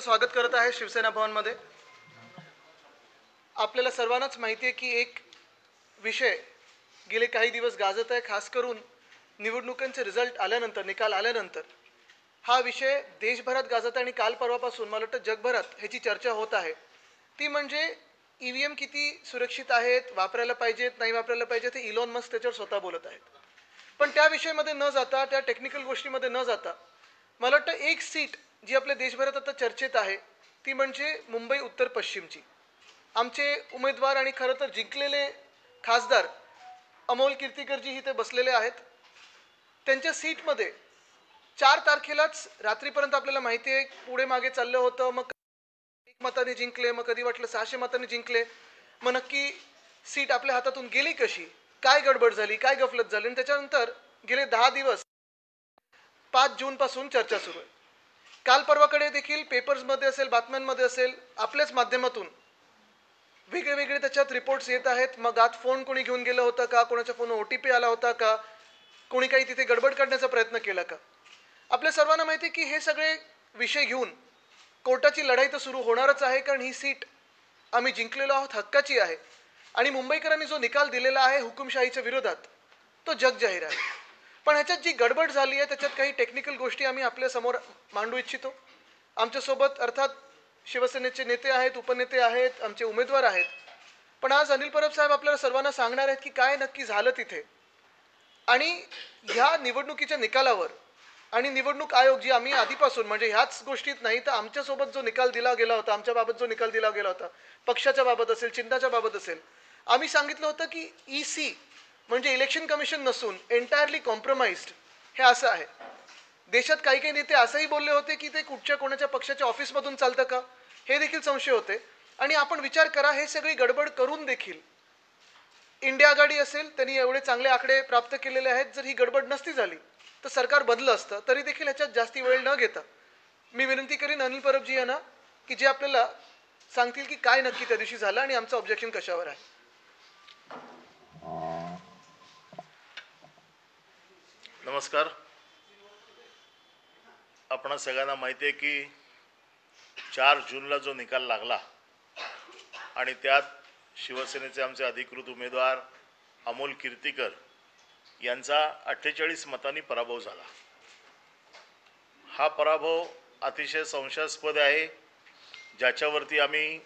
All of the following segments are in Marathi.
स्वागत करत आहे शिवसेना भवनमध्ये। आपल्याला सर्वांनाच माहिती आहे की एक विषय गेले काही दिवस गाजत आहे, खास करून निवडणुकांचे रिझल्ट आल्यानंतर, निकाल आल्यानंतर हा विषय देशभरात गाजत आहे आणि काल परवापासून मला वाटतं जगभरात ह्याची चर्चा होत आहे। ती म्हणजे ईव्हीएम किती सुरक्षित आहेत, वापरायला पाहिजेत नाही वापरायला पाहिजेत, हे इलॉन मस्क त्याच्यावर स्वतः बोलत आहेत। पण त्या विषयामध्ये न जाता, त्या टेक्निकल गोष्टीमध्ये न जाता, मला वाटतं एक सीट जी आपल्या देशभरात आता चर्चेत आहे ती म्हणजे मुंबई उत्तर पश्चिमची। आमचे उमेदवार आणि खरं तर जिंकलेले खासदार अमोल कीर्तीकरजी इथे बसलेले आहेत। त्यांच्या सीटमध्ये 4 तारखेलाच रात्रीपर्यंत आपल्याला माहिती आहे पुढे मागे चाललं होतं। मग 1 मताने जिंकले, मग कधी वाटलं 600 मतांनी जिंकले, मग नक्की सीट आपल्या हातातून गेली कशी, काय गडबड झाली, काय गफलत झाली, आणि त्याच्यानंतर गेले 10 दिवस 5 जून पासून चर्चा सुरू आहे। काल परवाकडे देखील पेपर्समध्ये असेल, बातम्यांमध्ये असेल, आपल्याच माध्यमातून वेगळे वेगळे त्याच्यात रिपोर्ट्स येत आहेत। मग आत फोन कोणी घेऊन गेलं होतं का, कोणाच्या फोन OTP आला होता का, कोणी काही तिथे गडबड करण्याचा प्रयत्न केला का। आपल्या सर्वांना माहिती आहे की हे सगळे विषय घेऊन कोर्टाची लढाई तर सुरू होणारच आहे, कारण ही सीट आम्ही जिंकलेलो आहोत, हक्काची आहे आणि मुंबईकरांनी जो निकाल दिलेला आहे हुकुमशाहीच्या विरोधात तो जगजाहीर आहे। पण ह्याच्यात जी गडबड झाली आहे त्याच्यात काही टेक्निकल गोष्टी आम्ही आपल्या समोर मांडू इच्छितो। आमच्यासोबत अर्थात शिवसेनेचे नेते आहेत, उपनेते आहेत, आमचे उमेदवार आहेत। पण आज अनिल परब साहेब आपल्याला सर्वांना सांगणार आहेत की काय नक्की झालं तिथे, आणि ह्या निवडणुकीच्या निकालावर आणि निवडणूक आयोग जी आम्ही आधीपासून म्हणजे ह्याच गोष्टीत नाही तर आमच्यासोबत जो निकाल दिला गेला होता, आमच्याबाबत जो निकाल दिला गेला होता, पक्षाच्या बाबत असेल, चिन्हाच्या बाबत असेल, आम्ही सांगितलं होतं की EC म्हणजे इलेक्शन कमिशन नसून एंटायरली कॉम्प्रोमाइज्ड हे असं आहे। देशात काही काही नेते असंही बोलले होते की ते कुठच्या कोणाच्या पक्षाच्या ऑफिसमधून चालतं का, हे देखील संशय होते। आणि आपण विचार करा, हे सगळी गडबड करून देखील इंडिया आघाडी असेल, त्यांनी एवढे चांगले आकडे प्राप्त केलेले आहेत, जर ही गडबड नसती झाली तर सरकार बदललं असतं। तरी देखील ह्याच्यात जास्ती वेळ न घेता मी विनंती करीन अनिल परबजी यांना की जे आपल्याला सांगतील की काय नक्की त्या दिवशी झालं आणि आमचं ऑब्जेक्शन कशावर आहे। नमस्कार। आपण सगळ्यांना माहिती आहे की 4 जूनला जो निकाल लागला आणि त्यात शिवसेनेचे आमचे अधिकृत उमेदवार अमोल कीर्तीकर यांचा 48 मतांनी पराभव झाला। हा पराभव अतिशय संशयास्पद आहे, ज्याच्यावरती आम्ही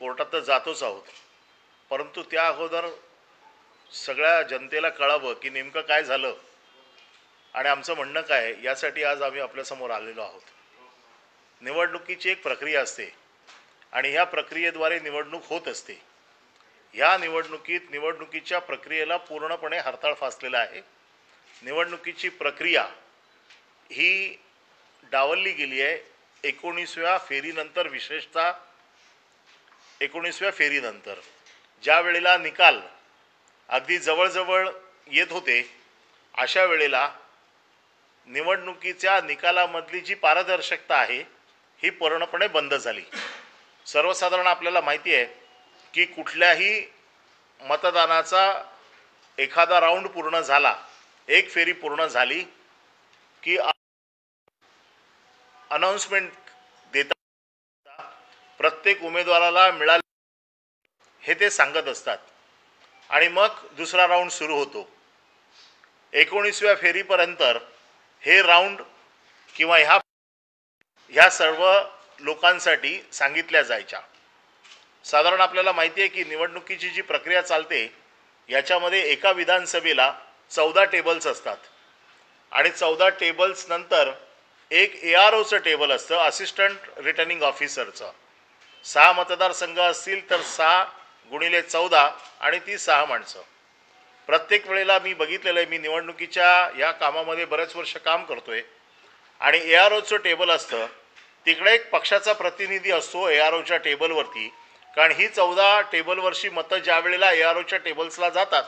कोर्टात तर जातोच आहोत, परंतु त्या अगोदर सगळ्या जनतेला कळावं की नेमकं काय झालं आणि आमचं म्हणणं काय, यासाठी आज आम्ही आपल्यासमोर आलेलो आहोत। निवडणुकीची एक प्रक्रिया असते आणि ह्या प्रक्रियेद्वारे निवडणूक होत असते। ह्या निवडणुकीच्या प्रक्रियेला पूर्णपणे हरताळ फासलेला आहे। निवडणुकीची प्रक्रिया ही डावलली गेली आहे। 19व्या फेरीनंतर, विशेषतः 19व्या फेरीनंतर ज्या वेळेला निकाल अगदी जवळजवळ येत होते, अशा वेळेला निवडणुकीच्या निकालामधली जी पारदर्शकता आहे ही पूर्णपणे बंद झाली। सर्वसाधारण आपल्याला माहिती आहे की कुठल्याही मतदानाचा एखादा राऊंड पूर्ण झाला, एक फेरी पूर्ण झाली की अनाउन्समेंट देता प्रत्येक उमेदवाराला मिळाले हे ते सांगत असतात आणि मग दुसरा राऊंड सुरू होतो। 19व्या फेरीपर्यंत हे राऊंड किंवा ह्या सर्व लोकांसाठी सांगितल्या जायच्या। साधारण आपल्याला माहिती आहे की निवडणुकीची जी प्रक्रिया चालते याच्यामध्ये एका विधानसभेला 14 टेबल्स असतात आणि 14 टेबल्स नंतर एक AROचं टेबल असतं, असिस्टंट रिटर्निंग ऑफिसरचं। 6 मतदारसंघ असतील तर 6 गुणिले 14 आणि ती 6 माणसं। प्रत्येक वेळेला मी बघितलेलं आहे, मी निवडणुकीच्या या कामामध्ये बरेच वर्ष काम करतोय आणि AROचं टेबल असतं, तिकडे एक पक्षाचा प्रतिनिधी असतो AROच्या टेबलवरती, कारण ही 14 टेबलवरची मतं ज्या वेळेला AROच्या टेबल्सला जातात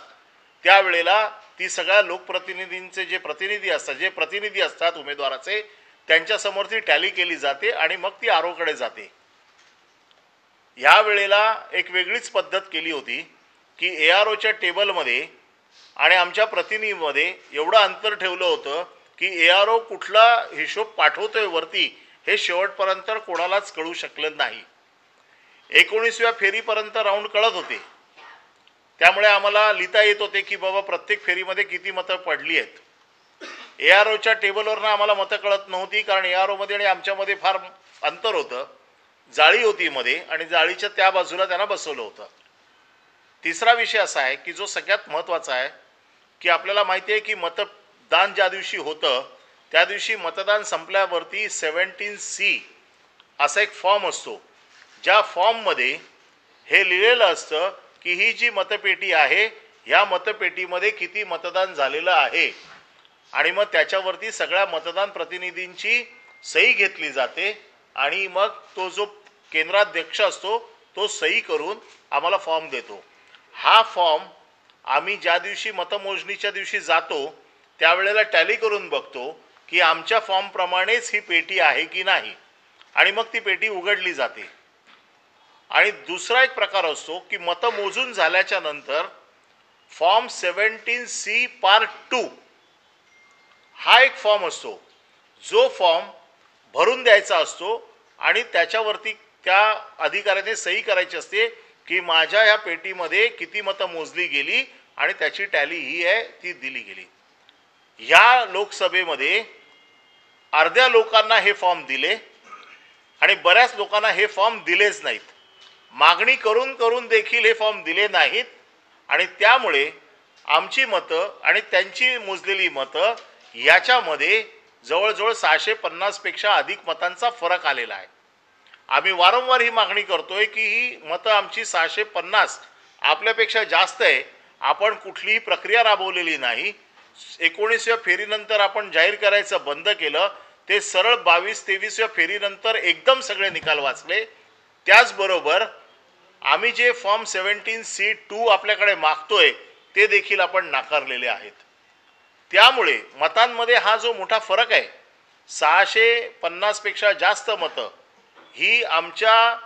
त्यावेळेला ती सगळ्या लोकप्रतिनिधींचे जे प्रतिनिधी असतात उमेदवाराचे, त्यांच्यासमोर ती टॅली केली जाते आणि मग ती AROकडे जाते। ह्या वेळेला एक वेगळीच पद्धत केली होती की AROच्या टेबलमध्ये आणि आमच्या प्रतिनिधीमध्ये एवढं अंतर ठेवलं होतं की ARO कुठला हिशोब पाठवतोय वरती हे शेवटपर्यंत कोणालाच कळू शकलं नाही. 19व्या फेरीपर्यंत राऊंड कळत होते, त्यामुळे आम्हाला लिहिता येत होते की बाबा प्रत्येक फेरीमध्ये किती मतं पडली आहेत. AROच्या टेबलवरनं आम्हाला मतं कळत नव्हती, कारण AROमध्ये आणि आमच्यामध्ये फार अंतर होतं. जाळी होती मध्ये आणि जाळीच्या त्या बाजूला त्यांना बसवलं होतं. तिसरा विषय असा आहे की जो सगळ्यात महत्त्वाचा आहे की आपल्याला माहिती आहे की मतदान ज्या दिवशी होतं त्या दिवशी मतदान संपल्यावरती 17C असा एक फॉर्म असतो, ज्या फॉर्ममध्ये हे लिहिलेलं असतं की ही जी मतपेटी आहे ह्या मतपेटीमध्ये किती मतदान झालेलं आहे, आणि मग त्याच्यावरती सगळ्या मतदान प्रतिनिधींची सही घेतली जाते आणि मग तो जो केंद्राध्यक्ष असतो तो सही करून आम्हाला फॉर्म देतो. हा फॉर्म आम्ही ज्या दिवशी मतमोजणीच्या दिवशी जातो त्यावेळेला टॅली करून बघतो की आमच्या फॉर्मप्रमाणेच ही पेटी आहे की नाही, आणि मग ती पेटी उघडली जाते. आणि दुसरा एक प्रकार असतो की मतं मोजून झाल्याच्या नंतर फॉर्म 17C पार्ट 2 हा एक फॉर्म असतो, जो फॉर्म भरून द्यायचा असतो आणि त्याच्यावरती त्या अधिकाऱ्याने सही करायची असते की माझ्या या पेटीमध्ये किती मतं मोजली गेली आणि त्याची टॅली ही आहे ती दिली गेली. या लोकसभेमध्ये अर्ध्या लोकांना हे फॉर्म दिले आणि बऱ्याच लोकांना हे फॉर्म दिलेच नाहीत. मागणी करून करून देखील हे फॉर्म दिले नाहीत आणि त्यामुळे आमची मतं आणि त्यांची मोजलेली मतं याच्यामध्ये जवळजवळ 650 पेक्षा अधिक मतांचा फरक आलेला आहे. आम्ही वारंवार ही मागणी करतोय की ही मतं आमची 650 आपल्यापेक्षा जास्त आहे. आपण कुठलीही प्रक्रिया राबवलेली नाही. 19व्या फेरीनंतर आपण जाहीर करायचं बंद केलं, ते सरळ 22-23व्या फेरीनंतर एकदम सगळे निकाल वाचले. त्याचबरोबर आम्ही जे फॉर्म 17C2 आपल्याकडे मागतोय ते देखील आपण नाकारलेले आहेत. त्यामुळे मतांमध्ये हा जो मोठा फरक आहे, 650 पेक्षा जास्त मतं ही आमच्या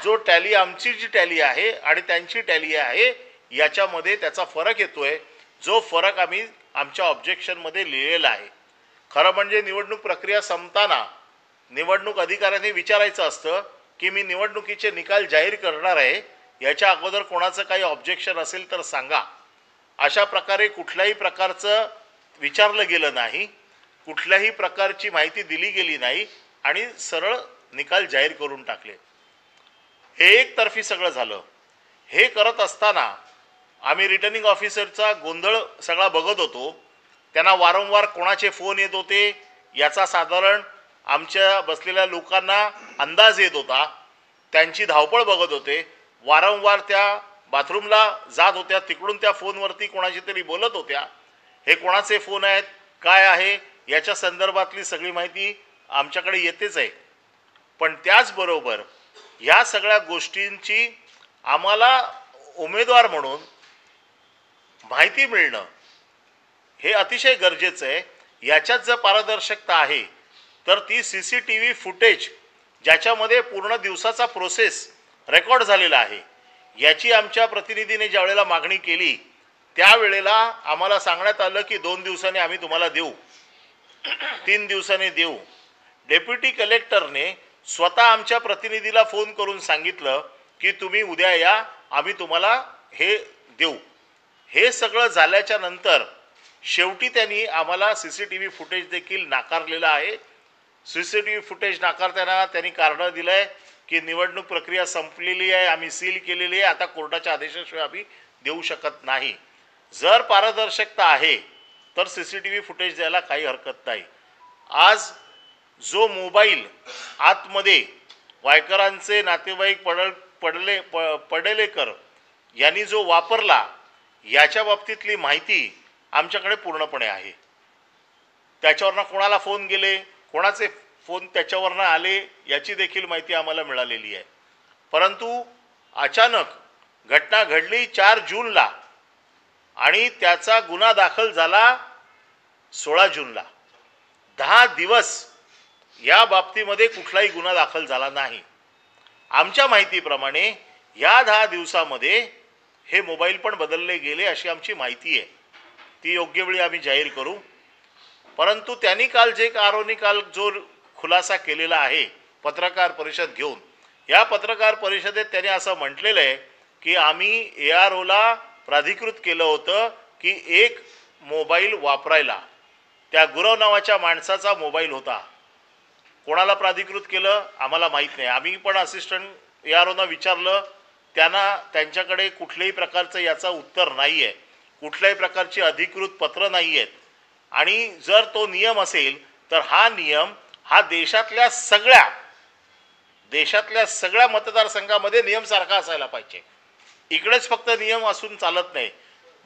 जो टॅली आमची जी टॅली आहे आणि त्यांची टॅली आहे याच्यामध्ये त्याचा फरक येतोय, जो फरक आम्ही आमच्या ऑब्जेक्शनमध्ये लिहिलेला आहे. खरं म्हणजे निवडणूक प्रक्रिया संपताना निवडणूक अधिकाऱ्यांनी विचारायचं असतं की मी निवडणुकीचे निकाल जाहीर करणार आहे, याच्या अगोदर कोणाचं काही ऑब्जेक्शन असेल तर सांगा. अशा प्रकारे कुठल्याही प्रकारचं विचारलं गेलं नाही, कुठल्याही प्रकारची माहिती दिली गेली नाही आणि सरळ निकाल जाहीर करून टाकले. हे एकतर्फी सगळं झालं. हे करत असताना आम्ही रिटर्निंग ऑफिसरचा गोंधळ सगळा बघत होतो. त्यांना वारंवार कोणाचे फोन येत होते याचा साधारण आमच्या बसलेल्या लोकांना अंदाज येत होता. त्यांची धावपळ बघत होते. वारंवार त्या बाथरूमला जात होत्या, तिकडून त्या फोनवरती कोणाशी तरी बोलत होत्या. हे कोणाचे फोन आहेत, काय आहे याच्या संदर्भातली सगळी माहिती आमच्याकडे येतेच आहे. पण त्याचबरोबर या सगळ्या गोष्टींची आम्हाला उमेदवार म्हणून माहिती मिळणं हे अतिशय गरजेचं आहे. याच्यात जर पारदर्शकता आहे तर ती CCTV फुटेज ज्याच्यामध्ये पूर्ण दिवसाचा प्रोसेस रेकॉर्ड झालेला आहे, याची आमच्या प्रतिनिधीने ज्या वेळेला मागणी केली त्यावेळेला आम्हाला सांगण्यात आलं की 2 दिवसांनी आम्ही तुम्हाला देऊ, 3 दिवसांनी देऊ. डेप्युटी कलेक्टरने स्वतः आमच्या प्रतिनिधीला फोन करून सांगितलं की तुम्ही उद्या या, आम्ही तुम्हाला हे देऊ. हे सगळं झाल्याच्या नंतर शेवटी त्यांनी आम्हाला CCTV फुटेज देखील नाकारलेलं आहे. CCTV फुटेज नाकारताना त्यांनी कारण दिलं आहे की निवडणूक प्रक्रिया संपलेली आहे, आम्ही सील केलेली आहे, आता कोर्टाच्या आदेशाशिवाय आम्ही देऊ शकत नाही. जर पारदर्शकता आहे तर CCTV फुटेज द्यायला काही हरकत नाही. आज जो मोबाईल आतमध्ये वायकरांचे नातेवाईक पडलेकर यांनी जो वापरला याच्या बाबतीतली माहिती आमच्याकडे पूर्णपणे आहे. त्याच्यावरनं कोणाला फोन गेले, कोणाचे फोन त्याच्यावरनं आले याची देखील माहिती आम्हाला मिळालेली आहे. परंतु अचानक घटना घडली 4 जूनला आणि त्याचा गुन्हा दाखल झाला 16 जूनला. 10 दिवस या बाबतीमध्ये कुठलाही गुन्हा दाखल झाला नाही. आमच्या माहितीप्रमाणे या 10 दिवसामध्ये हे मोबाईल पण बदलले गेले अशी आमची माहिती आहे. ती योग्य वेळी आम्ही जाहीर करू. परंतु त्यांनी काल जे आरोनी काल जो खुलासा केलेला आहे पत्रकार परिषद घेऊन. या पत्रकार परिषदेत त्यांनी असं म्हटलेलं आहे की आम्ही AROला प्राधिकृत केलं होतं की एक मोबाईल वापरायला. त्या गुरव नावाच्या माणसाचा मोबाईल होता. कोणाला प्राधिकृत केलं आम्हाला माहीत नाही. आम्ही पण असिस्टंट AROना विचारलं, त्यांच्याकडे कुठल्याही प्रकारचं याचं उत्तर नाही आहे, कुठल्याही प्रकारची अधिकृत पत्र नाही आहेत. आणि जर तो नियम असेल तर हा नियम हा देशातल्या सगळ्या मतदारसंघामध्ये नियम सारखा असायला पाहिजे. इकडेच फक्त नियम असून चालत नाही.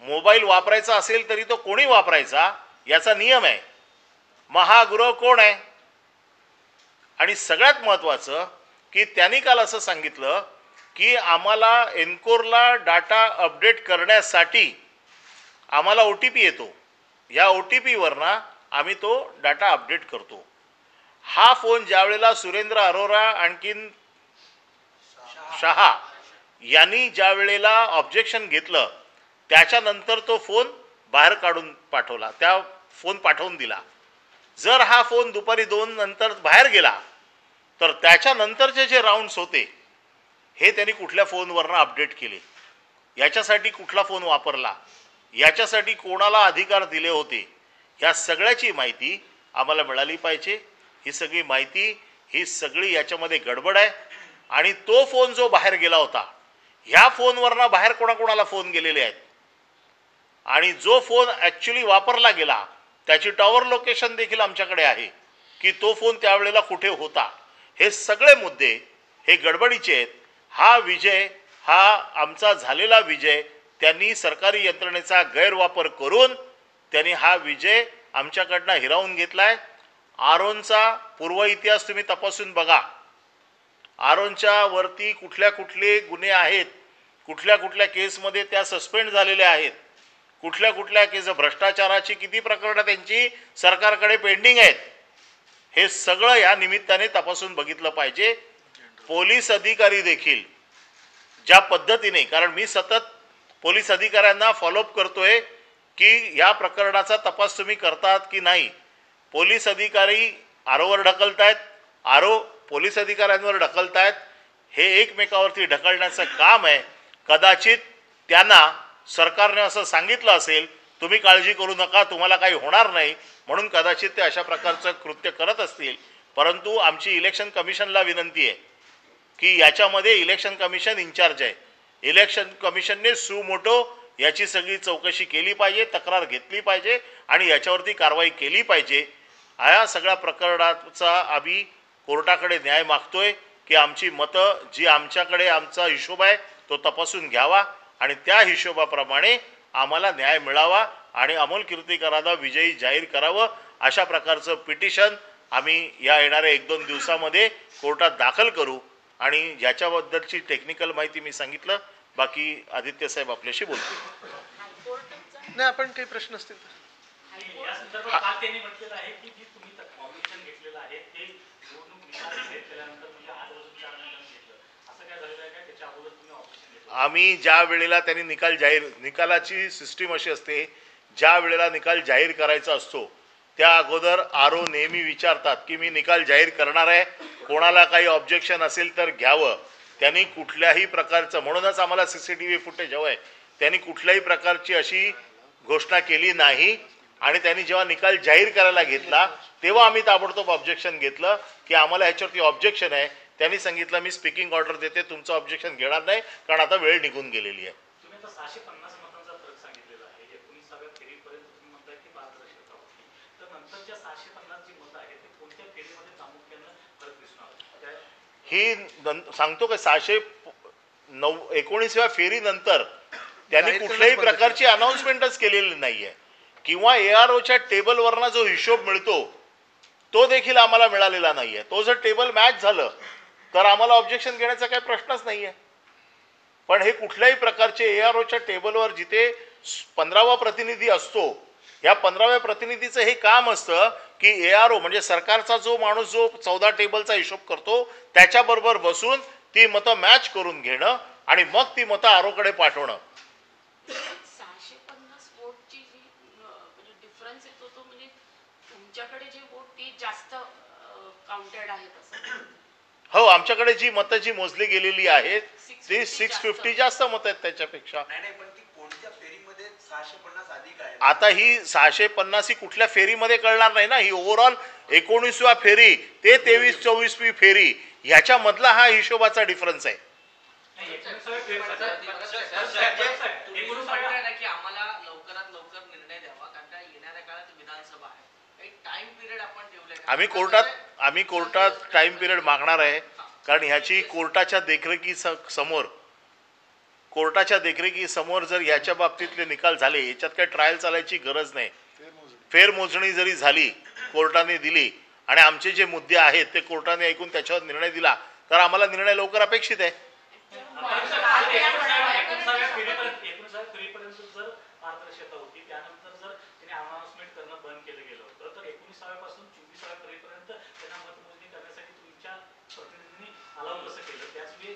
मोबाईल वापरायचा असेल तरी तो कोणी वापरायचा याचा नियम आहे. मग हा गुरव कोण आहे? आणि सगळ्यात महत्त्वाचं की त्यांनी काल असं सांगितलं की आम्हाला एनकोरला डाटा अपडेट करण्यासाठी आम्हाला OTP येतो. या OTP वरनं आम्ही तो डाटा अपडेट करतो. हा फोन ज्यावेळेला सुरेंद्र अरोरा आणखीन शहा यांनी ज्या वेळेला ऑब्जेक्शन घेतलं त्याच्यानंतर तो फोन बाहेर काढून पाठवला, त्या फोन पाठवून दिला. जर हा फोन दुपारी 2 नंतर बाहेर गेला तर त्याच्यानंतरचे जे राऊंड्स होते हे त्यांनी कुठल्या फोनवरनं अपडेट केले, याच्यासाठी कुठला फोन वापरला, याच्यासाठी कोणाला अधिकार दिले होते, या सगळ्याची माहिती आम्हाला मिळाली पाहिजे. ही सगळी माहिती, ही सगळी याच्यामध्ये गडबड आहे. आणि तो फोन जो बाहेर गेला होता, ह्या फोनवरनं बाहेर कोणाकोणाला फोन गेलेले आहेत आणि जो फोन ॲक्च्युली वापरला गेला त्याची टॉवर लोकेशन देखील आमच्याकडे आहे की तो फोन त्यावेळेला कुठे होता. हे सगळे मुद्दे हे गडबडीचे आहेत. हा विजय, हा आमचा झालेला विजय, त्यांनी सरकारी यंत्रणेचा गैरवापर करून त्यांनी हा विजय आमच्याकडनं हिरावून घेतला आहे. आरोनचा पूर्व इतिहास तुम्ही तपासून बघा. आरोनच्या वरती कुठले गुन्हे आहेत, कुठल्या केसमध्ये त्या सस्पेंड झालेल्या आहेत, कुठल्या केस, भ्रष्टाचाराची किती प्रकरणं त्यांची सरकारकडे पेंडिंग आहेत, हे सगळं या निमित्ताने तपासून बघितलं पाहिजे. पोलीस अधिकारी देखील ज्या पद्धतीने, कारण मी सतत पोलीस अधिकाऱ्यांना फॉलोअप करतोय की या प्रकरणाचा तपास तुम्ही करतात की नाही. पोलीस अधिकारी आरोवर ढकलतायत, आरो पोलीस अधिकाऱ्यांवर ढकलतायत. हे एकमेकावरती ढकलण्याचं काम आहे. कदाचित त्यांना सरकारने असं सांगितलं असेल तुम्ही काळजी करू नका, तुम्हाला काही होणार नाही, म्हणून कदाचित ते अशा प्रकारचं कृत्य करत असतील. परंतु आमची इलेक्शन कमिशनला विनंती आहे की याच्यामध्ये इलेक्शन कमिशन इन्चार्ज आहे. इलेक्शन कमिशनने सुमोटो याची सगळी चौकशी केली पाहिजे, तक्रार घेतली पाहिजे आणि याच्यावरती कारवाई केली पाहिजे. या सगळ्या प्रकरणाचा आम्ही कोर्टाकडे न्याय मागतोय की आमची मतं जी आमच्याकडे आमचा हिशोब आहे तो तपासून घ्यावा आणि त्या हिशोबाप्रमाणे आम्हाला न्याय मिळावा आणि अमोल कीर्तीकरांना विजयी जाहीर करावं. अशा प्रकारचं पिटिशन आम्ही या येणाऱ्या 1-2 दिवसामध्ये कोर्टात दाखल करू. आणि याच्याबद्दलची टेक्निकल माहिती मी सांगितलं. बाकी आदित्य साहेब आपल्याशी बोलतील. नाही, आपण काही प्रश्न असतील तर. या संदर्भात काल त्यांनी म्हटलेलं आहे की जी तुम्ही ऑब्जेक्शन घेतलेलं आहे ते निवडणूक निकाल जाहीर केल्यानंतर म्हणजे 8 वाजून 4 मिनिटांनी घेतलं, असं काय झालेलं आहे का? त्याच्या अगोदर तुम्ही ऑब्जेक्शन घेतलं? आम्ही ज्या वेळेला त्यांनी निकालाची सिस्टीम अशी असते, ज्या वेळेला निकाल जाहीर करायचा असतो त्या अगोदर आरो नेहमी विचारतात की मी निकाल जाहीर करणार आहे, कोणाला काही ऑब्जेक्शन असेल तर घ्यावं. त्यांनी कुठल्याही प्रकारचं, म्हणूनच आम्हाला CCTV फुटेज हवं आहे, त्यांनी कुठल्याही प्रकारची अशी घोषणा केली नाही. आणि त्यांनी जेव्हा निकाल जाहीर करायला घेतला तेव्हा आम्ही ताबडतोब ऑब्जेक्शन घेतलं की आम्हाला ह्याच्यावरती ऑब्जेक्शन आहे. त्यांनी सांगितलं मी स्पीकिंग ऑर्डर देते, तुमचं ऑब्जेक्शन घेणार नाही कारण आता वेळ निघून गेलेली आहे. तुम्ही आता 650 मतांचा फरक सांगितलेला आहे. 19व्या फेरीपर्यंत तुम्ही म्हणताय की पारदर्शकता होती, तर नंतरच्या 650 जी मतं आहेत ते कोणत्या फेरीमध्ये प्रामुख्यानं फरक दिसणार? ही सांगतो का 619व्या फेरीनंतर त्यांनी कुठल्याही प्रकारची अनाउन्समेंटच केलेली नाहीये किंवा AROच्या टेबलवरना जो हिशोब मिळतो तो देखील आम्हाला मिळालेला नाहीये. तो जर टेबल मॅच झालं तर आम्हाला ऑब्जेक्शन घेण्याचा काही प्रश्नच नाहीये. पण हे कुठल्याही प्रकारचे AROच्या टेबलवर जिथे 15वा प्रतिनिधी असतो, या 15व्या प्रतिनिधीचं हे काम असतं की ARO म्हणजे सरकारचा जो माणूस जो 14 टेबलचा हिशोब करतो त्याच्याबरोबर बसून ती मतं मॅच करून घेणं आणि मग ती मतं आरोकडे पाठवणं. 650 वोटची जी डिफरन्स येतो तो म्हणजे तुमच्याकडे जे वोट ते जास्त काउंटेड आहेत असं? हो, आमच्याकडे जी मतं जी मोजली गेलेली आहेत ती 650 जास्त मतं आहेत त्याच्यापेक्षा. नाही पण ती कोणत्या फेरीमध्ये 650 अधिक आहे? आता ही 650 ही कुठल्या फेरीमध्ये कळणार नाही ना. ही ओव्हरऑल 19वी फेरी ते 23-24वी फेरी ह्याच्या मधला हा हिशोबाचा डिफरन्स आहे. नाही, 19व्या फेरीचा- तुम्ही म्हणताय ना की आम्हाला लवकरात लवकर निर्णय द्यावा, कारण का येणाऱ्या काळात विधानसभा आहे, एक टाइम पिरियड आपण ठेवलंय का? आम्ही कोर्टात टाइम पिरियड मागणार आहे, कारण ह्याची कोर्टाच्या देखरेखीसमोर जर ह्याच्या बाबतीतले निकाल झाले, ह्याच्यात काही ट्रायल चालायची गरज नाही. फेरमोजणी जरी झाली, कोर्टाने दिली आणि आमचे जे मुद्दे आहेत ते कोर्टाने ऐकून त्याच्यावर निर्णय दिला तर आम्हाला निर्णय लवकर अपेक्षित आहे. 19व्या फेरीपर्यंत जर पारदर्शकता होती, त्यानंतर जर त्याने अनाउन्समेंट करणं बंद केलं गेलं होतं, तर 19व्या पासून 24व्या फेरीपर्यंत त्यांना मतमोजणी करण्यासाठी तुमच्या प्रतिनिधींनी अलाव कसं केलं? त्याचवेळी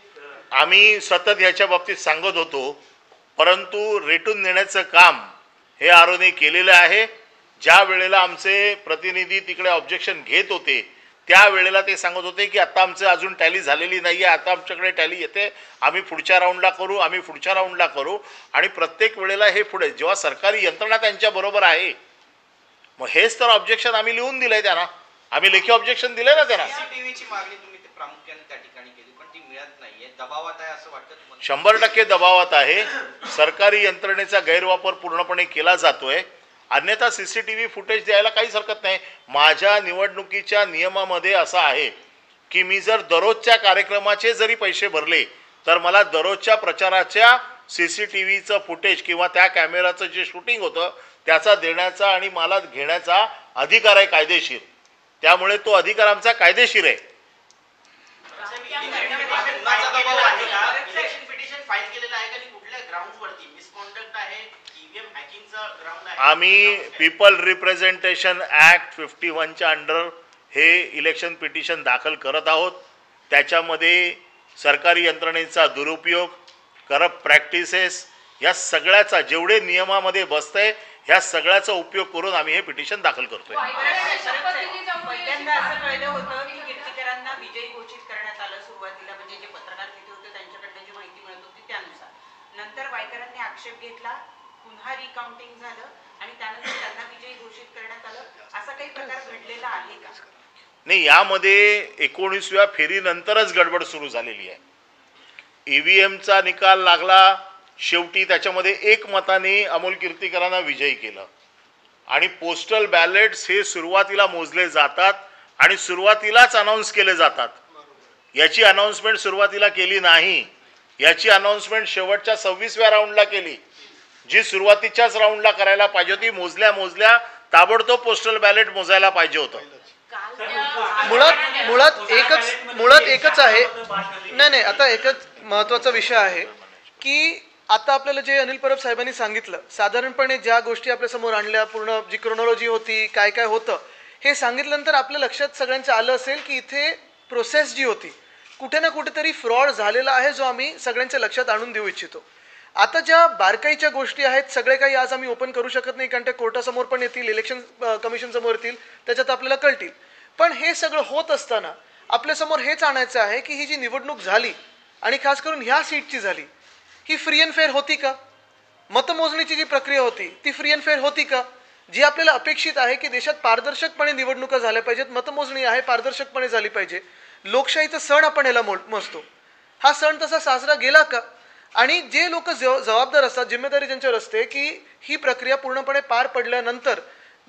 आम्ही सतत ह्याच्या बाबतीत सांगत होतो, परंतु रेटून नेण्याचं काम हे आरोने केलेलं आहे. ज्या वेळेला आमचे प्रतिनिधी तिकडे ऑब्जेक्शन घेत होते त्यावेळेला ते सांगत होते की आता आमचं अजून टॅली झालेली नाही आहे, आता आमच्याकडे टॅली येते, आम्ही पुढच्या राऊंडला करू आणि प्रत्येक वेळेला हे पुढे जेव्हा सरकारी यंत्रणा त्यांच्या बरोबर आहे, मग हेच तर ऑब्जेक्शन आम्ही लिहून दिलंय त्यांना, आम्ही लेखी ऑब्जेक्शन दिलंय ना त्यांना. सीसीटीव्हीची मागणी तुम्ही ते प्रामुख्याने त्या ठिकाणी केली पण ती मिळत नाहीये, दबावात आहे असं वाटतं तुम्हाला? 100% दबावात आहे. सरकारी यंत्रणेचा गैरवापर पूर्णपणे केला जातोय. अन्यथा सीसीटीव्ही फुटेज द्यायला काहीच हरकत नाही. माझ्या निवडणुकीच्या नियमामध्ये असं आहे की मी जर दररोजच्या कार्यक्रमाचे जरी पैसे भरले तर मला दररोजच्या प्रचाराच्या सीसीटीव्हीचं फुटेज किंवा त्या कॅमेराचं जे शूटिंग होतं त्याचा देण्याचा आणि मला घेण्याचा अधिकार आहे कायदेशीर. त्यामुळे तो अधिकार आमचा कायदेशीर आहे. कुणाचा दबाव आहे का? इलेक्शन पिटिशन फाईल केलेलं आहे का? कुठल्या ग्राउंडवरती मिसकॉन्डक्ट आहे, ईव्हीएम हॅकिंगचं ग्राउंड आहे? आम्ही पीपल रिप्रेझेंटेशन ॲक्ट 51च्या अंडर हे इलेक्शन पिटिशन दाखल करत आहोत. त्याच्यामध्ये सरकारी यंत्रणेचा दुरुपयोग, करप्ट प्रॅक्टिसेस या सगळ्याचा जेवढे नियमामध्ये बसतंय ह्या सगळ्याचा उपयोग करून आम्ही हे पिटिशन दाखल करतोय. पहिल्यांदा असं कळलं होतं की कीर्तिकरांना विजयी घोषित करण्यात आलं सुरुवातीला, म्हणजे जे पत्रकार तिथे होते त्यांच्याकडनं जी माहिती मिळत होती त्यानुसार. नंतर वायकरांनी आक्षेप घेतला, पुन्हा रिकाउंटिंग झालं आणि त्यानंतर त्यांना विजयी घोषित करण्यात आलं. असा काही प्रकार घडलेला आहे का? नाही, यामध्ये 19व्या फेरीनंतरच गडबड सुरू झालेली आहे. ईव्हीएमचा निकाल लागला, शेवटी त्याच्यामध्ये 1 मताने अमोल कीर्तिकरांना विजयी केलं आणि पोस्टल बॅलेट्स हे सुरुवातीला मोजले जातात आणि सुरुवातीलाच अनाऊन्स केले जातात. याची अनाऊन्समेंट सुरुवातीला केली नाही, याची अनाऊन्समेंट शेवटच्या 26व्या राऊंडला केली, जी सुरुवातीच्याच राऊंडला करायला पाहिजे होती. मोजल्या ताबडतोब पोस्टल बॅलेट मोजायला पाहिजे होतं. मुळात एकच आहे. नाही, आता एकच महत्त्वाचा विषय आहे की आता आपल्याला जे अनिल परब साहेबांनी सांगितलं, साधारणपणे ज्या गोष्टी आपल्या समोर आणल्या, पूर्ण जी क्रोनॉलॉजी होती, काय काय होतं हे सांगितल्यानंतर आपल्या लक्षात सगळ्यांचं आलं असेल की इथे प्रोसेस जी होती कुठे ना कुठेतरी फ्रॉड झालेला आहे, जो आम्ही सगळ्यांच्या लक्षात आणून देऊ इच्छितो. आता ज्या बारकाईच्या गोष्टी आहेत सगळे काही आज आम्ही ओपन करू शकत नाही, कारण ते कोर्टासमोर पण येतील, इलेक्शन कमिशन समोर येतील, त्याच्यात आपल्याला कळतील. पण हे सगळं होत असताना आपल्यासमोर हेच आणायचं आहे की ही जी निवडणूक झाली आणि खास करून ह्या सीटची झाली, ही फ्री अँड फेअर होती का? मतमोजणीची जी प्रक्रिया होती ती फ्री अँड फेअर होती का? जी आपल्याला अपेक्षित आहे की देशात पारदर्शकपणे निवडणुका झाल्या पाहिजेत, मतमोजणी आहे पारदर्शकपणे झाली पाहिजे, लोकशाहीचा सण आपण याला मोजतो, हा सण तसा साजरा गेला का? आणि जे लोक जबाबदार असतात, जिम्मेदारी ज्यांच्यावर असते की ही प्रक्रिया पूर्णपणे पार पडल्यानंतर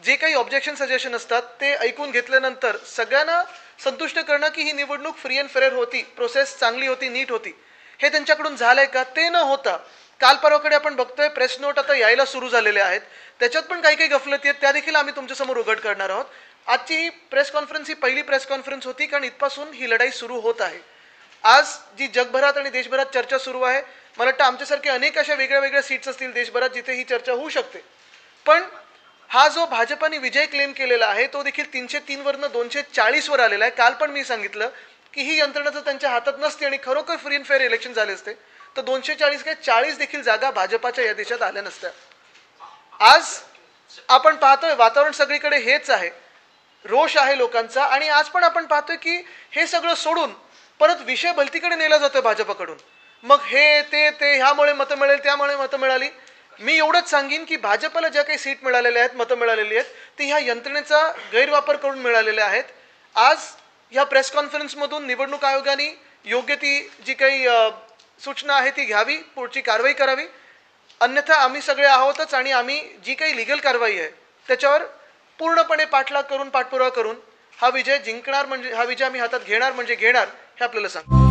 जे काही ऑब्जेक्शन सजेशन असतात ते ऐकून घेतल्यानंतर सगळ्यांना संतुष्ट करणं की ही निवडणूक फ्री अँड फेअर होती, प्रोसेस चांगली होती, नीट होती, हे त्यांच्याकडून झालंय का? ते न होता काल परवाकडे आपण बघतोय प्रेस नोट आता यायला सुरू झालेले आहेत, त्याच्यात पण काही काही गफलती आहेत, त्या देखील आम्ही तुमच्यासमोर उघड करणार आहोत. आजची ही प्रेस कॉन्फरन्स ही पहिली प्रेस कॉन्फरन्स होती, कारण इथपासून ही लढाई सुरू होत आहे. आज जी जगभरात आणि देशभरात चर्चा सुरू आहे, मला वाटतं आमच्यासारखे अनेक अशा वेगळ्या वेगळ्या सीट्स असतील देशभरात जिथे ही चर्चा होऊ शकते. पण हा जो भाजपाने विजय क्लेम केलेला आहे तो देखील 303 वरनं 240 वर आलेला आहे. काल पण मी सांगितलं की ही यंत्रणा जर त्यांच्या हातात नसते आणि खरोखर फ्री अँड फेअर इलेक्शन झाले असते तर 240 काय 40 देखील जागा भाजपाच्या या देशात आल्या नसत्या. आज आपण पाहतोय वातावरण सगळीकडे हेच आहे. रोष आहे लोकांचा. आणि आज पण आपण पाहतोय की हे सगळं सोडून परत विषय भलतीकडे नेला जातोय भाजपकडून. मग हे ते ह्यामुळे मतं मिळेल, त्यामुळे मतं मिळाली. मी एवढंच सांगेन की भाजपला ज्या काही सीट मिळालेल्या आहेत, मतं मिळालेली आहेत, ती ह्या यंत्रणेचा गैरवापर करून मिळालेल्या आहेत. आज ह्या प्रेस कॉन्फरन्समधून निवडणूक आयोगाने योग्य ती जी काही सूचना आहे ती घ्यावी, पुढची कारवाई करावी. अन्यथा आम्ही सगळे आहोतच आणि आम्ही जी काही लिगल कारवाई आहे त्याच्यावर पूर्णपणे पाठपुरावा करून हा विजय जिंकणार, म्हणजे हा विजय आम्ही हातात घेणार म्हणजे घेणार हे आपल्याला सांगतो.